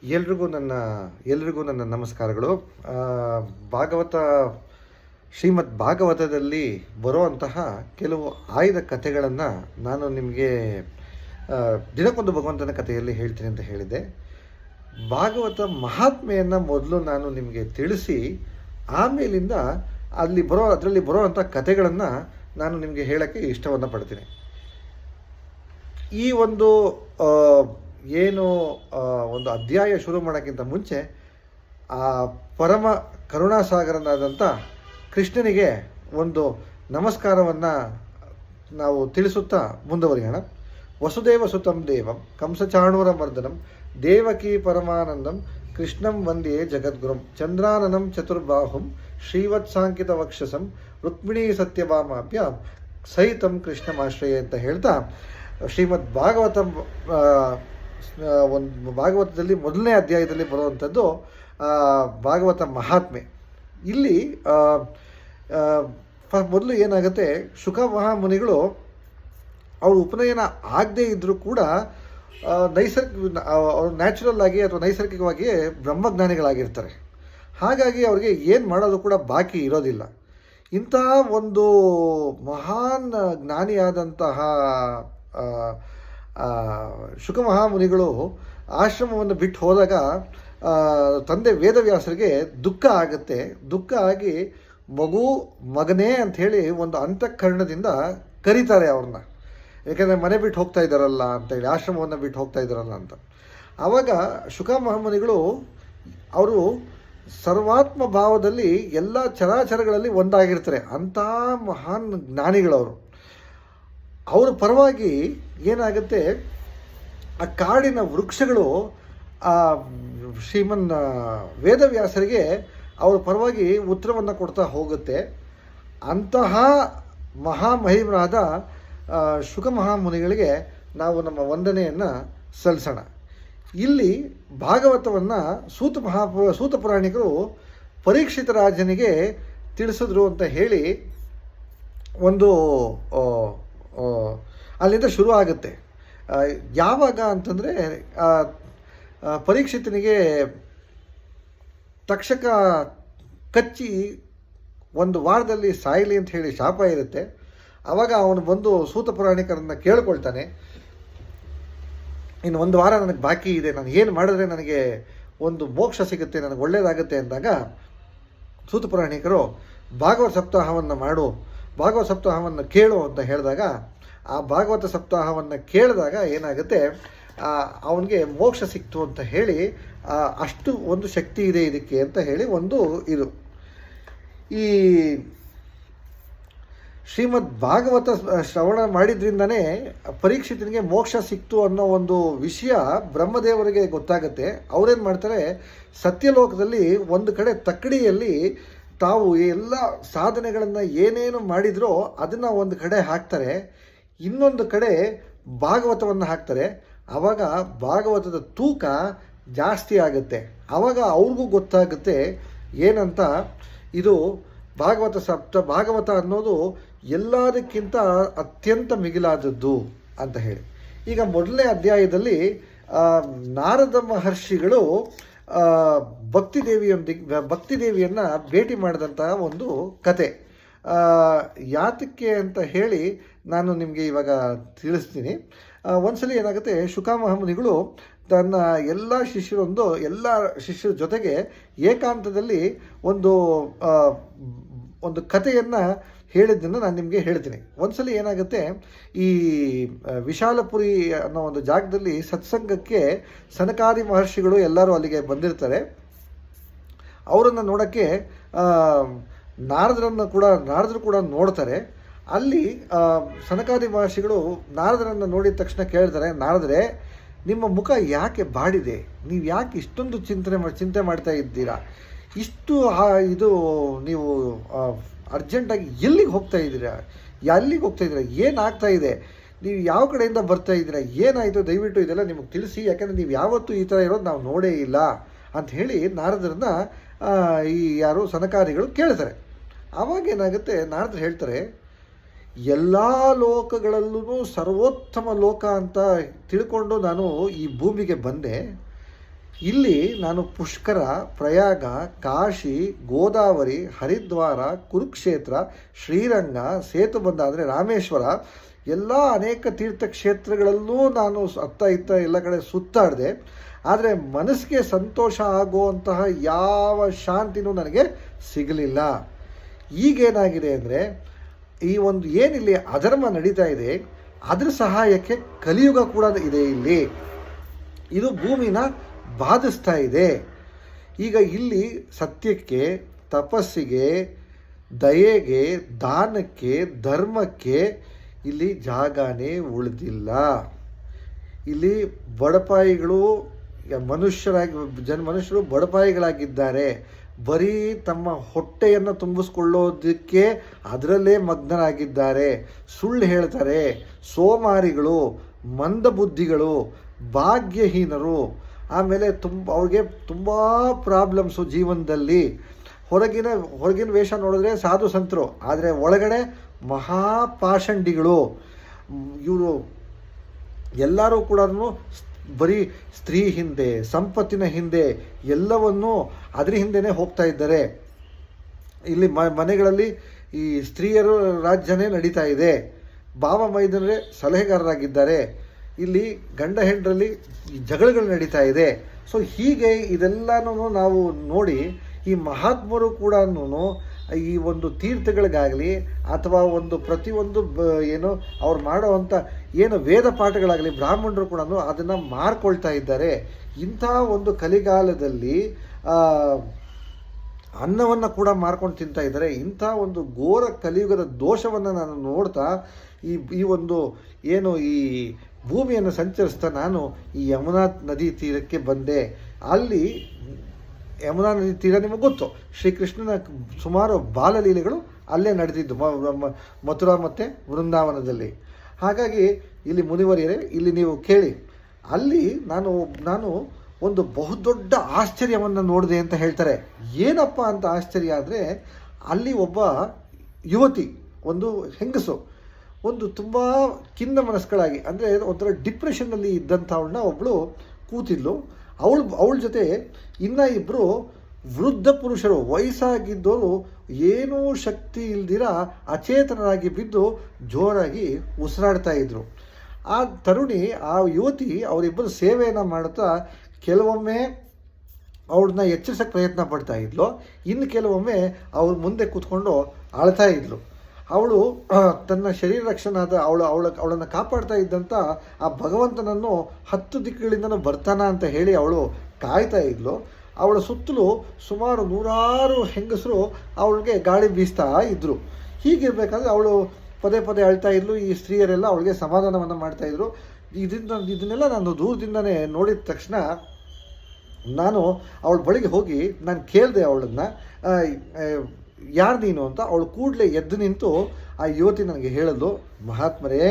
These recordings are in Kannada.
ಎಲ್ರಿಗೂ ನನ್ನ ನಮಸ್ಕಾರಗಳು. ಆ, ಭಾಗವತ ಶ್ರೀಮದ್ ಭಾಗವತದಲ್ಲಿ ಬರುವಂತಹ ಕೆಲವು ಆಯ್ದ ಕಥೆಗಳನ್ನು ನಾನು ನಿಮಗೆ ದಿನಕ್ಕೊಂದು ಭಗವಂತನ ಕಥೆಯಲ್ಲಿ ಹೇಳ್ತೀನಿ ಅಂತ ಹೇಳಿದ್ದೆ. ಭಾಗವತ ಮಹಾತ್ಮೆಯನ್ನು ಮೊದಲು ನಾನು ನಿಮಗೆ ತಿಳಿಸಿ, ಆಮೇಲಿಂದ ಅದರಲ್ಲಿ ಬರುವಂಥ ಕಥೆಗಳನ್ನು ನಾನು ನಿಮಗೆ ಹೇಳೋಕ್ಕೆ ಇಷ್ಟವನ್ನು ಪಡ್ತೀನಿ. ಈ ಒಂದು ಏನು ಒಂದು ಅಧ್ಯಾಯ ಶುರು ಮಾಡೋಕ್ಕಿಂತ ಮುಂಚೆ ಆ ಪರಮ ಕರುಣಾಸಾಗರನಾದಂಥ ಕೃಷ್ಣನಿಗೆ ಒಂದು ನಮಸ್ಕಾರವನ್ನು ನಾವು ತಿಳಿಸುತ್ತಾ ಮುಂದುವರಿಯೋಣ. ವಸುದೇವ ಸುತಂ ದೇವಂ ಕಂಸಚಾಣೂರ ಮರ್ದನಂ ದೇವಕೀ ಪರಮಾನಂದಂ ಕೃಷ್ಣಂ ವಂದೇ ಜಗದ್ಗುರುಂ ಚಂದ್ರಾನನಂ ಚತುರ್ಬಾಹುಂ ಶ್ರೀವತ್ಸಾಂಕಿತ ವಕ್ಷಸಂ ರುಕ್ಮಿಣೀ ಸತ್ಯಭಾಮಾಭ್ಯಾಂ ಸಹಿತಂ ಕೃಷ್ಣಮಾಶ್ರಯ ಅಂತ ಹೇಳ್ತಾ ಶ್ರೀಮದ್ ಭಾಗವತದಲ್ಲಿ ಮೊದಲನೇ ಅಧ್ಯಾಯದಲ್ಲಿ ಬರುವಂಥದ್ದು ಭಾಗವತ ಮಹಾತ್ಮೆ. ಇಲ್ಲಿ ಮೊದಲು ಏನಾಗುತ್ತೆ, ಶುಕ ಮಹಾಮುನಿಗಳು ಅವರು ಉಪನಯನ ಆಗದೇ ಇದ್ದರೂ ಕೂಡ ಅವರು ನ್ಯಾಚುರಲ್ ಆಗಿ ಅಥವಾ ನೈಸರ್ಗಿಕವಾಗಿ ಬ್ರಹ್ಮಜ್ಞಾನಿಗಳಾಗಿರ್ತಾರೆ. ಹಾಗಾಗಿ ಅವ್ರಿಗೆ ಏನು ಮಾಡೋದು ಕೂಡ ಬಾಕಿ ಇರೋದಿಲ್ಲ. ಇಂತಹ ಒಂದು ಮಹಾನ್ ಜ್ಞಾನಿಯಾದಂತಹ ಶುಕ ಮಹಾಮುನಿಗಳು ಆಶ್ರಮವನ್ನು ಬಿಟ್ಟು ಹೋದಾಗ ತಂದೆ ವೇದವ್ಯಾಸರಿಗೆ ದುಃಖ ಆಗುತ್ತೆ. ದುಃಖ ಆಗಿ ಮಗನೇ ಅಂಥೇಳಿ ಒಂದು ಅಂತಃಕರಣದಿಂದ ಕರೀತಾರೆ ಅವ್ರನ್ನ. ಯಾಕೆಂದರೆ ಮನೆ ಬಿಟ್ಟು ಹೋಗ್ತಾ ಇದ್ದಾರಲ್ಲ ಅಂತೇಳಿ, ಆಶ್ರಮವನ್ನು ಬಿಟ್ಟು ಹೋಗ್ತಾ ಇದ್ದಾರಲ್ಲ ಅಂತ. ಆವಾಗ ಶುಕ ಮಹಾಮುನಿಗಳು ಅವರು ಸರ್ವಾತ್ಮ ಭಾವದಲ್ಲಿ ಎಲ್ಲ ಚರಾಚರಗಳಲ್ಲಿ ಒಂದಾಗಿರ್ತಾರೆ. ಅಂಥ ಮಹಾನ್ ಜ್ಞಾನಿಗಳವರು. ಅವರ ಪರವಾಗಿ ಏನಾಗುತ್ತೆ, ಆ ಕಾಡಿನ ವೃಕ್ಷಗಳು ಶ್ರೀಮನ್ ವೇದವ್ಯಾಸರಿಗೆ ಅವರ ಪರವಾಗಿ ಉತ್ತರವನ್ನು ಕೊಡ್ತಾ ಹೋಗುತ್ತೆ. ಅಂತಹ ಮಹಾಮಹಿಮರಾದ ಶುಕ ಮಹಾಮುನಿಗಳಿಗೆ ನಾವು ನಮ್ಮ ವಂದನೆಯನ್ನು ಸಲ್ಲಿಸೋಣ. ಇಲ್ಲಿ ಭಾಗವತವನ್ನು ಸೂತ ಪುರಾಣಿಕರು ಪರೀಕ್ಷಿತ ರಾಜನಿಗೆ ತಿಳಿಸಿದ್ರು ಅಂತ ಹೇಳಿ ಒಂದು ಅಲ್ಲಿಂದ ಶುರು ಆಗುತ್ತೆ. ಯಾವಾಗ ಅಂತಂದರೆ ಪರೀಕ್ಷಿತನಿಗೆ ತಕ್ಷಕ ಕಚ್ಚಿ ಒಂದು ವಾರದಲ್ಲಿ ಸಾಯಲಿ ಅಂತ ಹೇಳಿ ಶಾಪ ಇರುತ್ತೆ. ಆವಾಗ ಅವನು ಬಂದು ಸೂತ ಪುರಾಣಿಕರನ್ನು ಕೇಳ್ಕೊಳ್ತಾನೆ, ಇನ್ನು ಒಂದು ವಾರ ನನಗೆ ಬಾಕಿ ಇದೆ, ನಾನು ಏನು ಮಾಡಿದ್ರೆ ನನಗೆ ಒಂದು ಮೋಕ್ಷ ಸಿಗುತ್ತೆ, ನನಗೆ ಒಳ್ಳೆಯದಾಗುತ್ತೆ ಅಂದಾಗ ಸೂತ ಪುರಾಣಿಕರು ಭಾಗವತ ಸಪ್ತಾಹವನ್ನು ಕೇಳು ಅಂತ ಹೇಳಿದಾಗ, ಆ ಭಾಗವತ ಸಪ್ತಾಹವನ್ನು ಕೇಳಿದಾಗ ಏನಾಗುತ್ತೆ, ಅವನಿಗೆ ಮೋಕ್ಷ ಸಿಕ್ತು ಅಂತ ಹೇಳಿ ಅಷ್ಟು ಒಂದು ಶಕ್ತಿ ಇದೆ ಇದಕ್ಕೆ ಅಂತ ಹೇಳಿ ಒಂದು ಇದು. ಈ ಶ್ರೀಮದ್ ಭಾಗವತ ಶ್ರವಣ ಮಾಡಿದ್ರಿಂದನೇ ಪರೀಕ್ಷಿತನಿಗೆ ಮೋಕ್ಷ ಸಿಕ್ತು ಅನ್ನೋ ಒಂದು ವಿಷಯ ಬ್ರಹ್ಮದೇವರಿಗೆ ಗೊತ್ತಾಗುತ್ತೆ. ಅವರೇನು ಮಾಡ್ತಾರೆ, ಸತ್ಯಲೋಕದಲ್ಲಿ ಒಂದು ಕಡೆ ತಕ್ಕಡಿಯಲ್ಲಿ ತಾವು ಎಲ್ಲ ಸಾಧನೆಗಳನ್ನು ಏನೇನು ಮಾಡಿದ್ರೋ ಅದನ್ನು ಒಂದು ಕಡೆ ಹಾಕ್ತಾರೆ, ಇನ್ನೊಂದು ಕಡೆ ಭಾಗವತವನ್ನು ಹಾಕ್ತಾರೆ. ಆವಾಗ ಭಾಗವತದ ತೂಕ ಜಾಸ್ತಿ ಆಗುತ್ತೆ. ಆವಾಗ ಅವ್ರಿಗೂ ಗೊತ್ತಾಗುತ್ತೆ ಏನಂತ, ಇದು ಭಾಗವತ ಅನ್ನೋದು ಎಲ್ಲದಕ್ಕಿಂತ ಅತ್ಯಂತ ಮಿಗಿಲಾದದ್ದು ಅಂತ ಹೇಳಿ. ಈಗ ಮೊದಲನೇ ಅಧ್ಯಾಯದಲ್ಲಿ ನಾರದ ಮಹರ್ಷಿಗಳು ಭಕ್ತಿದೇವಿಯನ್ನು ಭೇಟಿ ಮಾಡಿದಂತಹ ಒಂದು ಕತೆ. ಯಾತಕ್ಕೆ ಅಂತ ಹೇಳಿ ನಾನು ನಿಮಗೆ ಇವಾಗ ತಿಳಿಸ್ತೀನಿ. ಒಂದ್ಸಲಿ ಏನಾಗುತ್ತೆ, ಶುಕ ಮಹಾಮುನಿಗಳು ತನ್ನ ಎಲ್ಲ ಶಿಷ್ಯರ ಜೊತೆಗೆ ಏಕಾಂತದಲ್ಲಿ ಒಂದು ಕಥೆಯನ್ನು ಹೇಳಿದ್ದನ್ನು ನಾನು ನಿಮಗೆ ಹೇಳ್ತೀನಿ. ಒಂದ್ಸಲಿ ಏನಾಗುತ್ತೆ, ಈ ವಿಶಾಲಪುರಿ ಅನ್ನೋ ಒಂದು ಜಾಗದಲ್ಲಿ ಸತ್ಸಂಗಕ್ಕೆ ಸನಕಾದಿ ಮಹರ್ಷಿಗಳು ಎಲ್ಲರೂ ಅಲ್ಲಿಗೆ ಬಂದಿರ್ತಾರೆ. ಅವರನ್ನು ನೋಡೋಕ್ಕೆ ನಾರದರು ಕೂಡ ನೋಡ್ತಾರೆ. ಅಲ್ಲಿ ಸನಕಾದಿ ಮಹರ್ಷಿಗಳು ನಾರದರನ್ನು ನೋಡಿದ ತಕ್ಷಣ ಕೇಳ್ತಾರೆ, ನಾರದರೆ ನಿಮ್ಮ ಮುಖ ಯಾಕೆ ಬಾಡಿದೆ, ನೀವು ಯಾಕೆ ಇಷ್ಟೊಂದು ಚಿಂತೆ ಮಾಡ್ತಾ ಇದ್ದೀರಾ, ಇಷ್ಟು ನೀವು ಅರ್ಜೆಂಟಾಗಿ ಎಲ್ಲಿಗೆ ಹೋಗ್ತಾ ಇದ್ದೀರಾ, ಏನಾಗ್ತಾ ಇದೆ, ನೀವು ಯಾವ ಕಡೆಯಿಂದ ಬರ್ತಾ ಇದ್ದೀರಾ, ಏನಾಯಿತು, ದಯವಿಟ್ಟು ಇದೆಲ್ಲ ನಿಮಗೆ ತಿಳಿಸಿ, ಯಾಕೆಂದರೆ ನೀವು ಯಾವತ್ತೂ ಈ ಥರ ಇರೋದು ನಾವು ನೋಡೇ ಇಲ್ಲ ಅಂತ ಹೇಳಿ ನಾರದರನ್ನ ಯಾರು ಸನಕಾದಿಗಳು ಕೇಳ್ತಾರೆ. ಆವಾಗ ಏನಾಗುತ್ತೆ, ನಾರದರು ಹೇಳ್ತಾರೆ, ಎಲ್ಲ ಲೋಕಗಳಲ್ಲೂ ಸರ್ವೋತ್ತಮ ಲೋಕ ಅಂತ ತಿಳ್ಕೊಂಡು ನಾನು ಈ ಭೂಮಿಗೆ ಬಂದೆ. ಇಲ್ಲಿ ನಾನು ಪುಷ್ಕರ, ಪ್ರಯಾಗ, ಕಾಶಿ, ಗೋದಾವರಿ, ಹರಿದ್ವಾರ, ಕುರುಕ್ಷೇತ್ರ, ಶ್ರೀರಂಗ, ಸೇತುಬಂಧ ಅಂದರೆ ರಾಮೇಶ್ವರ, ಎಲ್ಲ ಅನೇಕ ತೀರ್ಥಕ್ಷೇತ್ರಗಳಲ್ಲೂ ನಾನು ಅತ್ತ ಇತ್ತ ಎಲ್ಲ ಕಡೆ ಸುತ್ತಾಡಿದೆ. ಆದರೆ ಮನಸ್ಸಿಗೆ ಸಂತೋಷ ಆಗುವಂತಹ ಯಾವ ಶಾಂತಿನೂ ನನಗೆ ಸಿಗಲಿಲ್ಲ. ಈಗೇನಾಗಿದೆ ಅಂದರೆ ಈ ಒಂದು ಏನಿಲ್ಲಿ ಅಧರ್ಮ ನಡೀತಾ ಇದೆ, ಅದರ ಸಹಾಯಕ್ಕೆ ಕಲಿಯುಗ ಕೂಡ ಇದೆ. ಇಲ್ಲಿ ಇದು ಭೂಮಿನ ಬಾಧಿಸ್ತಾ ಇದೆ. ಈಗ ಇಲ್ಲಿ ಸತ್ಯಕ್ಕೆ, ತಪಸ್ಸಿಗೆ, ದಯೆಗೆ, ದಾನಕ್ಕೆ, ಧರ್ಮಕ್ಕೆ ಇಲ್ಲಿ ಜಾಗನೇ ಉಳಿದಿಲ್ಲ. ಇಲ್ಲಿ ಬಡಪಾಯಿಗಳು ಮನುಷ್ಯರು ಬಡಪಾಯಿಗಳಾಗಿದ್ದಾರೆ. ಬರೀ ತಮ್ಮ ಹೊಟ್ಟೆಯನ್ನು ತುಂಬಿಸ್ಕೊಳ್ಳೋದಕ್ಕೆ ಅದರಲ್ಲೇ ಮಗ್ನರಾಗಿದ್ದಾರೆ. ಸುಳ್ಳು ಹೇಳ್ತಾರೆ, ಸೋಮಾರಿಗಳು, ಮಂದಬುದ್ಧಿಗಳು, ಭಾಗ್ಯಹೀನರು. ಆಮೇಲೆ ಅವ್ರಿಗೆ ತುಂಬ ಪ್ರಾಬ್ಲಮ್ಸು ಜೀವನದಲ್ಲಿ. ಹೊರಗಿನ ವೇಷ ನೋಡಿದ್ರೆ ಸಾಧು ಸಂತರು, ಆದರೆ ಒಳಗಡೆ ಮಹಾಪಾಷಂಡಿಗಳು. ಇವರು ಎಲ್ಲರೂ ಕೂಡ ಬರೀ ಸ್ತ್ರೀ ಹಿಂದೆ, ಸಂಪತ್ತಿನ ಹಿಂದೆ, ಎಲ್ಲವನ್ನೂ ಅದ್ರ ಹಿಂದೆನೇ ಹೋಗ್ತಾ ಇದ್ದಾರೆ. ಇಲ್ಲಿ ಮನೆಗಳಲ್ಲಿ ಈ ಸ್ತ್ರೀಯರು ರಾಜ್ಯನೇ ನಡೀತಾ ಇದೆ. ಭಾವ ಮೈದನರೇ ಸಲಹೆಗಾರರಾಗಿದ್ದಾರೆ. ಇಲ್ಲಿ ಗಂಡ ಹೆಂಡರಲ್ಲಿ ಜಗಳಗಳು ನಡೀತಾ ಇದೆ. ಸೊ ಹೀಗೆ ಇದೆಲ್ಲನೂ ನಾವು ನೋಡಿ ಈ ಮಹಾತ್ಮರು ಕೂಡ ಈ ಒಂದು ತೀರ್ಥಗಳಿಗಾಗಲಿ ಅಥವಾ ಒಂದು ಪ್ರತಿಯೊಂದು ಏನು ಅವ್ರು ಮಾಡೋವಂಥ ಏನು ವೇದ ಪಾಠಗಳಾಗಲಿ ಬ್ರಾಹ್ಮಣರು ಕೂಡ ಅದನ್ನು ಮಾರ್ಕೊಳ್ತಾ ಇದ್ದಾರೆ. ಇಂಥ ಒಂದು ಕಲಿಗಾಲದಲ್ಲಿ ಅನ್ನವನ್ನು ಕೂಡ ಮಾರ್ಕೊಂಡು ತಿಂತಾ ಇದ್ದಾರೆ. ಇಂಥ ಒಂದು ಘೋರ ಕಲಿಯುಗದ ದೋಷವನ್ನು ನಾನು ನೋಡ್ತಾ ಈ ಒಂದು ಏನು ಈ ಭೂಮಿಯನ್ನು ಸಂಚರಿಸ್ತಾ ನಾನು ಈ ಯಮುನಾ ನದಿ ತೀರಕ್ಕೆ ಬಂದೆ. ಅಲ್ಲಿ ಯಮುನಾ ನದಿ ತೀರ ನಿಮಗೆ ಗೊತ್ತು, ಶ್ರೀಕೃಷ್ಣನ ಸುಮಾರು ಬಾಲಲೀಲೆಗಳು ಅಲ್ಲೇ ನಡೆದಿದ್ದು ಮಥುರಾ ಮತ್ತು ವೃಂದಾವನದಲ್ಲಿ. ಹಾಗಾಗಿ ಇಲ್ಲಿ ಮುನಿವರಿಯರೇ, ಇಲ್ಲಿ ನೀವು ಕೇಳಿ, ಅಲ್ಲಿ ನಾನು ಒಂದು ಬಹುದೊಡ್ಡ ಆಶ್ಚರ್ಯವನ್ನು ನೋಡಿದೆ ಅಂತ ಹೇಳ್ತಾರೆ. ಏನಪ್ಪ ಅಂತ ಆಶ್ಚರ್ಯ ಅಂದರೆ, ಅಲ್ಲಿ ಒಬ್ಬ ಯುವತಿ, ಒಂದು ಹೆಂಗಸು, ಒಂದು ತುಂಬ ಖಿನ್ನ ಮನಸ್ಕಳಾಗಿ, ಅಂದರೆ ಒಂಥರ ಡಿಪ್ರೆಷನ್ನಲ್ಲಿ ಇದ್ದಂಥವಳನ್ನ ಒಬ್ಬಳು ಕೂತಿದ್ಲು. ಅವಳ ಜೊತೆ ಇನ್ನೂ ಇಬ್ಬರು ವೃದ್ಧ ಪುರುಷರು, ವಯಸ್ಸಾಗಿದ್ದವರು, ಏನೂ ಶಕ್ತಿ ಇಲ್ದಿರ ಅಚೇತನರಾಗಿ ಬಿದ್ದು ಜೋರಾಗಿ ಉಸಿರಾಡ್ತಾ ಇದ್ರು. ಆ ತರುಣಿ, ಆ ಯುವತಿ ಅವರಿಬ್ಬರು ಸೇವೆಯನ್ನು ಮಾಡುತ್ತಾ ಕೆಲವೊಮ್ಮೆ ಅವ್ಳನ್ನ ಎಚ್ಚರಿಸೋಕ್ಕೆ ಪ್ರಯತ್ನ ಪಡ್ತಾ ಇದ್ಲು, ಇನ್ನು ಕೆಲವೊಮ್ಮೆ ಅವ್ರ ಮುಂದೆ ಕೂತ್ಕೊಂಡು ಅಳ್ತಾ ಇದ್ಲು. ಅವಳು ತನ್ನ ಶರೀರ ರಕ್ಷಣಾದ ಅವಳನ್ನು ಕಾಪಾಡ್ತಾ ಇದ್ದಂಥ ಆ ಭಗವಂತನನ್ನು 10 ದಿಕ್ಕುಗಳಿಂದನೂ ಬರ್ತಾನ ಅಂತ ಹೇಳಿ ಅವಳು ಕಾಯ್ತಾ ಇದ್ಲು. ಅವಳ ಸುತ್ತಲೂ ಸುಮಾರು 100 ಹೆಂಗಸರು ಅವಳಿಗೆ ಗಾಳಿ ಬೀಸ್ತಾ ಇದ್ದರು. ಹೀಗಿರಬೇಕಾದ್ರೆ ಅವಳು ಪದೇ ಪದೇ ಅಳ್ತಾ ಇದ್ಲು. ಈ ಸ್ತ್ರೀಯರೆಲ್ಲ ಅವಳಿಗೆ ಸಮಾಧಾನವನ್ನು ಮಾಡ್ತಾಯಿದ್ರು. ಇದನ್ನೆಲ್ಲ ನಾನು ದೂರದಿಂದನೇ ನೋಡಿದ ತಕ್ಷಣ ನಾನು ಅವಳ ಬಳಿಗೆ ಹೋಗಿ ನಾನು ಕೇಳಿದೆ ಅವಳನ್ನು, ಯಾರು ನೀನು ಅಂತ. ಅವಳು ಕೂಡಲೇ ಎದ್ದು ನಿಂತು ಆ ಯುವತಿ ನನಗೆ ಹೇಳಿದ್ಲು, ಮಹಾತ್ಮರೇ,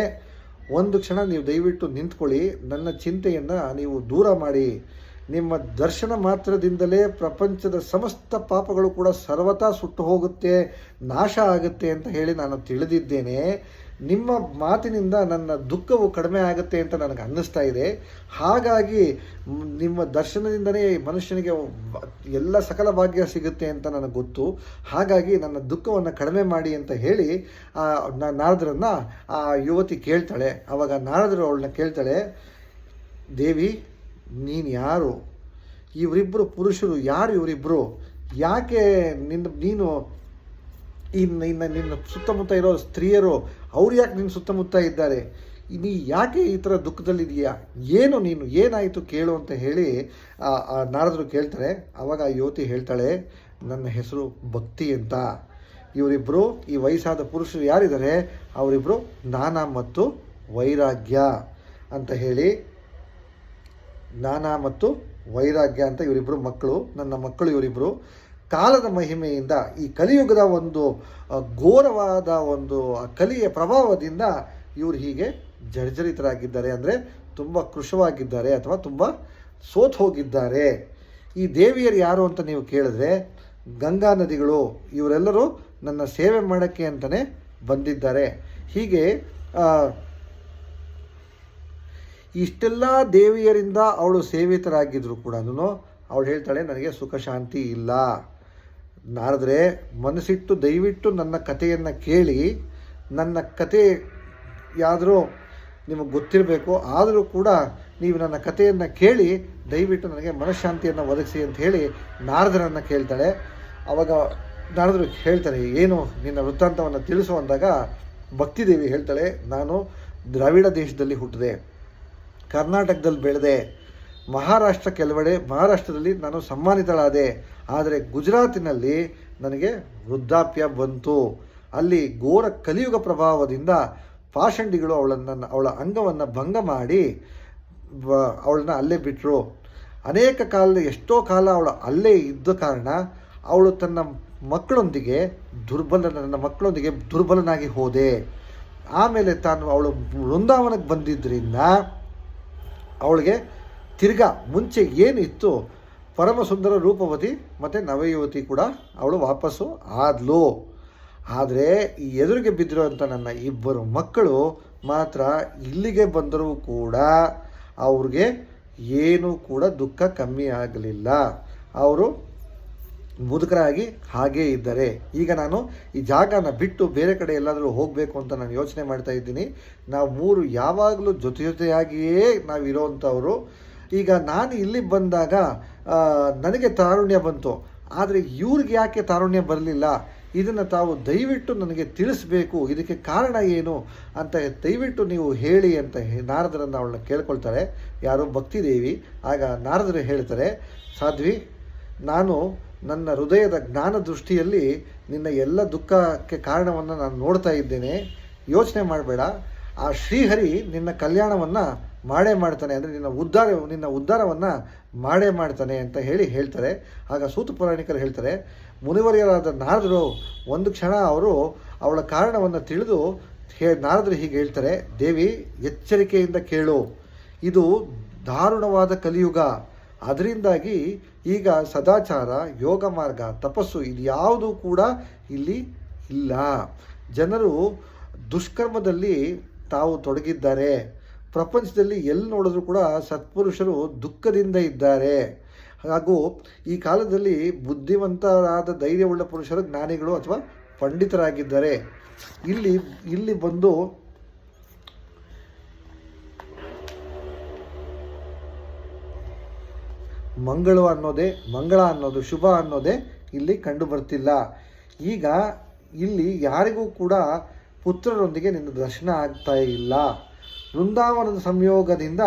ಒಂದು ಕ್ಷಣ ನೀವು ದಯವಿಟ್ಟು ನಿಂತ್ಕೊಳ್ಳಿ, ನನ್ನ ಚಿಂತೆಯನ್ನು ನೀವು ದೂರ ಮಾಡಿ. ನಿಮ್ಮ ದರ್ಶನ ಮಾತ್ರದಿಂದಲೇ ಪ್ರಪಂಚದ ಸಮಸ್ತ ಪಾಪಗಳು ಕೂಡ ಸರ್ವತಾ ಸುಟ್ಟು ಹೋಗುತ್ತೆ, ನಾಶ ಆಗುತ್ತೆ ಅಂತ ಹೇಳಿ ನಾನು ತಿಳಿದಿದ್ದೇನೆ. ನಿಮ್ಮ ಮಾತಿನಿಂದ ನನ್ನ ದುಃಖವು ಕಡಿಮೆ ಆಗುತ್ತೆ ಅಂತ ನನಗೆ ಅನ್ನಿಸ್ತಾ ಇದೆ. ಹಾಗಾಗಿ ನಿಮ್ಮ ದರ್ಶನದಿಂದಲೇ ಮನುಷ್ಯನಿಗೆ ಎಲ್ಲ ಸಕಲ ಭಾಗ್ಯ ಸಿಗುತ್ತೆ ಅಂತ ನನಗೆ ಗೊತ್ತು. ಹಾಗಾಗಿ ನನ್ನ ದುಃಖವನ್ನು ಕಡಿಮೆ ಮಾಡಿ ಅಂತ ಹೇಳಿ ನಾರದರನ್ನು ಆ ಯುವತಿ ಕೇಳ್ತಾಳೆ. ಆವಾಗ ನಾರದರು ಅವಳನ್ನ ಕೇಳ್ತಾಳೆ, ದೇವಿ, ನೀನು ಯಾರು? ಇವರಿಬ್ಬರು ಪುರುಷರು ಯಾರು? ಇವರಿಬ್ಬರು ಯಾಕೆ ನಿನ್ನ ಸುತ್ತಮುತ್ತ ಇರೋ ಸ್ತ್ರೀಯರು ಅವ್ರು ಯಾಕೆ ನಿನ್ನ ಸುತ್ತಮುತ್ತ ಇದ್ದಾರೆ? ನೀ ಯಾಕೆ ಈ ಥರ ದುಃಖದಲ್ಲಿದೆಯಾ? ನೀನು ಏನಾಯಿತು ಕೇಳು ಅಂತ ಹೇಳಿ ನಾರದರು ಕೇಳ್ತಾರೆ. ಆವಾಗ ಆ ಯುವತಿ ಹೇಳ್ತಾಳೆ, ನನ್ನ ಹೆಸರು ಭಕ್ತಿ ಅಂತ. ಇವರಿಬ್ಬರು ಈ ವಯಸ್ಸಾದ ಪುರುಷರು ಯಾರಿದ್ದಾರೆ ಅವರಿಬ್ಬರು ಜ್ಞಾನ ಮತ್ತು ವೈರಾಗ್ಯ ಅಂತ ಹೇಳಿ, ಜ್ಞಾನ ಮತ್ತು ವೈರಾಗ್ಯ ಅಂತ ಇವರಿಬ್ಬರು ಮಕ್ಕಳು, ನನ್ನ ಮಕ್ಕಳು ಇವರಿಬ್ಬರು. ಕಾಲದ ಮಹಿಮೆಯಿಂದ ಈ ಕಲಿಯುಗದ ಒಂದು ಘೋರವಾದ ಒಂದು ಕಲಿಯ ಪ್ರಭಾವದಿಂದ ಇವರು ಹೀಗೆ ಜರ್ಜರಿತರಾಗಿದ್ದಾರೆ, ಅಂದರೆ ತುಂಬ ಕೃಶವಾಗಿದ್ದಾರೆ ಅಥವಾ ತುಂಬ ಸೋತು ಹೋಗಿದ್ದಾರೆ. ಈ ದೇವಿಯರು ಯಾರು ಅಂತ ನೀವು ಕೇಳಿದ್ರೆ, ಗಂಗಾ ನದಿಗಳು. ಇವರೆಲ್ಲರೂ ನನ್ನ ಸೇವೆ ಮಾಡೋಕ್ಕೆ ಅಂತಲೇ ಬಂದಿದ್ದಾರೆ. ಇಷ್ಟೆಲ್ಲ ದೇವಿಯರಿಂದ ಅವಳು ಸೇವಿತರಾಗಿದ್ದರೂ ಕೂಡ ಅವಳು ಹೇಳ್ತಾಳೆ ನನಗೆ ಸುಖ ಶಾಂತಿ ಇಲ್ಲ. ನಾರದರೆ ಮನಸ್ಸಿಟ್ಟು ದಯವಿಟ್ಟು ನನ್ನ ಕಥೆಯನ್ನು ಕೇಳಿ, ನನ್ನ ಕತೆ ಯಾದರೂ ನಿಮಗೆ ಗೊತ್ತಿರಬೇಕು, ಆದರೂ ಕೂಡ ನೀವು ನನ್ನ ಕಥೆಯನ್ನು ಕೇಳಿ ದಯವಿಟ್ಟು ನನಗೆ ಮನಃಶಾಂತಿಯನ್ನು ಒದಗಿಸಿ ಅಂತ ಹೇಳಿ ನಾರದರನ್ನು ಕೇಳ್ತಾಳೆ. ಆವಾಗ ನಾರದರು ಹೇಳ್ತಾರೆ, ಏನು ನಿನ್ನ ವೃತ್ತಾಂತವನ್ನು ತಿಳಿಸು ಅಂದಾಗ ಭಕ್ತಿದೇವಿ ಹೇಳ್ತಾಳೆ, ನಾನು ದ್ರಾವಿಡ ದೇಶದಲ್ಲಿ ಹುಟ್ಟಿದೆ, ಕರ್ನಾಟಕದಲ್ಲಿ ಬೆಳೆದೆ, ಮಹಾರಾಷ್ಟ್ರದಲ್ಲಿ ನಾನು ಸನ್ಮಾನಿತಳಾದೆ. ಆದರೆ ಗುಜರಾತಿನಲ್ಲಿ ನನಗೆ ವೃದ್ಧಾಪ್ಯ ಬಂತು. ಅಲ್ಲಿ ಘೋರ ಕಲಿಯುಗ ಪ್ರಭಾವದಿಂದ ಪಾಷಂಡಿಗಳು ಅವಳ ಅಂಗವನ್ನು ಭಂಗ ಮಾಡಿ ಅವಳನ್ನ ಅಲ್ಲೇ ಬಿಟ್ಟರು. ಎಷ್ಟೋ ಕಾಲ ಅವಳು ಅಲ್ಲೇ ಇದ್ದ ಕಾರಣ ಅವಳು ನನ್ನ ಮಕ್ಕಳೊಂದಿಗೆ ದುರ್ಬಲನಾಗಿ ಹೋದೆ. ಆಮೇಲೆ ಅವಳು ವೃಂದಾವನಕ್ಕೆ ಬಂದಿದ್ದರಿಂದ ಅವಳಿಗೆ ತಿರ್ಗಾ ಮುಂಚೆ ಏನಿತ್ತು ಪರಮ ಸುಂದರ ರೂಪವತಿ ಮತ್ತು ನವಯುವತಿ ಕೂಡ ಅವಳು ವಾಪಸ್ಸು ಆದ್ಲು. ಆದರೆ ಈ ಎದುರಿಗೆ ಬಿದ್ದಿರೋಂಥ ನನ್ನ ಇಬ್ಬರು ಮಕ್ಕಳು ಮಾತ್ರ ಇಲ್ಲಿಗೆ ಬಂದರೂ ಕೂಡ ಅವ್ರಿಗೆ ಏನೂ ಕೂಡ ದುಃಖ ಕಮ್ಮಿ ಆಗಲಿಲ್ಲ. ಅವರು ಮುದುಕರಾಗಿ ಹಾಗೇ ಇದ್ದಾರೆ. ಈಗ ನಾನು ಈ ಜಾಗನ ಬಿಟ್ಟು ಬೇರೆ ಕಡೆ ಎಲ್ಲಾದರೂ ಹೋಗಬೇಕು ಅಂತ ನಾನು ಯೋಚನೆ ಮಾಡ್ತಾ ಇದ್ದೀನಿ. ನಾವು ಮೂರು ಯಾವಾಗಲೂ ಜೊತೆಯಾಗಿಯೇ ನಾವು ಇರೋವಂಥವ್ರು. ಈಗ ನಾನು ಇಲ್ಲಿ ಬಂದಾಗ ನನಗೆ ತಾರುಣ್ಯ ಬಂತು, ಆದರೆ ಇವ್ರಿಗೆ ಯಾಕೆ ತಾರುಣ್ಯ ಬರಲಿಲ್ಲ, ಇದನ್ನು ತಾವು ದಯವಿಟ್ಟು ನನಗೆ ತಿಳಿಸ್ಬೇಕು, ಇದಕ್ಕೆ ಕಾರಣ ಏನು ಅಂತ ದಯವಿಟ್ಟು ನೀವು ಹೇಳಿ ಅಂತ ನಾರದರನ್ನು ಅವಳನ್ನ ಕೇಳ್ಕೊಳ್ತಾರೆ. ಯಾರು ಭಕ್ತಿದೇವಿ. ಆಗ ನಾರದರು ಹೇಳ್ತಾರೆ, ಸಾಧ್ವಿ, ನಾನು ನನ್ನ ಹೃದಯದ ಜ್ಞಾನ ದೃಷ್ಟಿಯಲ್ಲಿ ನಿನ್ನ ಎಲ್ಲ ದುಃಖಕ್ಕೆ ಕಾರಣವನ್ನು ನಾನು ನೋಡ್ತಾ ಇದ್ದೇನೆ. ಯೋಚನೆ ಮಾಡಬೇಡ, ಆ ಶ್ರೀಹರಿ ನಿನ್ನ ಕಲ್ಯಾಣವನ್ನು ಮಾಡೇ ಮಾಡ್ತಾನೆ, ಅಂದರೆ ನಿನ್ನ ಉದ್ಧಾರವನ್ನು ಮಾಡೇ ಮಾಡ್ತಾನೆ ಅಂತ ಹೇಳ್ತಾರೆ. ಆಗ ಸೂತ ಪುರಾಣಿಕರು ಹೇಳ್ತಾರೆ, ಮುನಿವರಿಯರಾದ ನಾರದರು ಒಂದು ಕ್ಷಣ ಅವಳ ಕಾರಣವನ್ನು ತಿಳಿದು ನಾರದರು ಹೀಗೆ ಹೇಳ್ತಾರೆ, ದೇವಿ ಎಚ್ಚರಿಕೆಯಿಂದ ಕೇಳು, ಇದು ದಾರುಣವಾದ ಕಲಿಯುಗ. ಅದರಿಂದಾಗಿ ಈಗ ಸದಾಚಾರ, ಯೋಗ ಮಾರ್ಗ, ತಪಸ್ಸು ಇದು ಯಾವುದೂ ಕೂಡ ಇಲ್ಲಿ ಇಲ್ಲ. ಜನರು ದುಷ್ಕರ್ಮದಲ್ಲಿ ತಾವು ತೊಡಗಿದ್ದಾರೆ. ಪ್ರಪಂಚದಲ್ಲಿ ಎಲ್ಲಿ ನೋಡಿದ್ರೂ ಕೂಡ ಸತ್ಪುರುಷರು ದುಃಖದಿಂದ ಇದ್ದಾರೆ. ಹಾಗೂ ಈ ಕಾಲದಲ್ಲಿ ಬುದ್ಧಿವಂತರಾದ ಧೈರ್ಯವುಳ್ಳ ಪುರುಷರು ಜ್ಞಾನಿಗಳು ಅಥವಾ ಪಂಡಿತರಾಗಿದ್ದಾರೆ. ಇಲ್ಲಿ ಬಂದು ಮಂಗಳ ಅನ್ನೋದು ಶುಭ ಅನ್ನೋದೇ ಇಲ್ಲಿ ಕಂಡು ಬರ್ತಿಲ್ಲ. ಈಗ ಇಲ್ಲಿ ಯಾರಿಗೂ ಕೂಡ ಪುತ್ರರೊಂದಿಗೆ ನಿನ್ನ ದರ್ಶನ ಆಗ್ತಾ ಇಲ್ಲ. ವೃಂದಾವನದ ಸಂಯೋಗದಿಂದ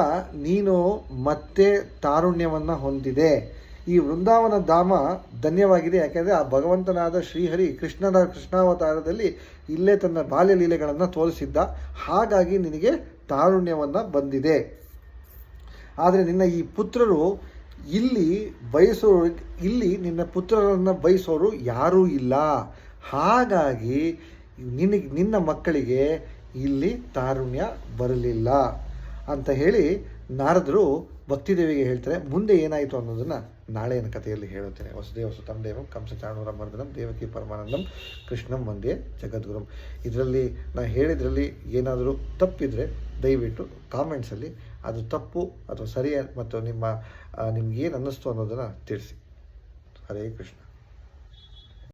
ನೀನು ಮತ್ತೆ ತಾರುಣ್ಯವನ್ನು ಹೊಂದಿದೆ. ಈ ವೃಂದಾವನ ಧಾಮ ಧನ್ಯವಾಗಿದೆ. ಯಾಕೆಂದರೆ ಆ ಭಗವಂತನಾದ ಶ್ರೀಹರಿ ಕೃಷ್ಣಾವತಾರದಲ್ಲಿ ಇಲ್ಲೇ ತನ್ನ ಬಾಲ್ಯ ಲೀಲೆಗಳನ್ನು ತೋರಿಸಿದ್ದ. ಹಾಗಾಗಿ ನಿನಗೆ ತಾರುಣ್ಯವನ್ನು ಬಂದಿದೆ. ಆದರೆ ನಿನ್ನ ಈ ಪುತ್ರರು ಇಲ್ಲಿ ನಿನ್ನ ಪುತ್ರರನ್ನು ಬಯಸೋರು ಯಾರೂ ಇಲ್ಲ. ಹಾಗಾಗಿ ನಿನ್ನ ಮಕ್ಕಳಿಗೆ ಇಲ್ಲಿ ತಾರುಣ್ಯ ಬರಲಿಲ್ಲ ಅಂತ ಹೇಳಿ ನಾರದರು ಭಕ್ತಿದೇವಿಗೆ ಹೇಳ್ತಾರೆ. ಮುಂದೆ ಏನಾಯಿತು ಅನ್ನೋದನ್ನು ನಾಳೆಯ ಕಥೆಯಲ್ಲಿ ಹೇಳುತ್ತೇನೆ. ವಸುದೇವ ಸುತಂ ದೇವಂ ಕಂಸಚಾಣೂರ ಮರ್ದನಂ ದೇವಕಿ ಪರಮಾನಂದಂ ಕೃಷ್ಣಂ ವಂದೇ ಜಗದ್ಗುರುಂ. ಇದರಲ್ಲಿ ನಾನು ಹೇಳಿದ್ರಲ್ಲಿ ಏನಾದರೂ ತಪ್ಪಿದರೆ ದಯವಿಟ್ಟು ಕಾಮೆಂಟ್ಸಲ್ಲಿ ಅದು ತಪ್ಪು ಅಥವಾ ಸರಿ ಮತ್ತು ನಿಮ್ಗೇನು ಅನ್ನಿಸ್ತು ಅನ್ನೋದನ್ನು ತಿಳಿಸಿ. ಹರೇ ಕೃಷ್ಣ.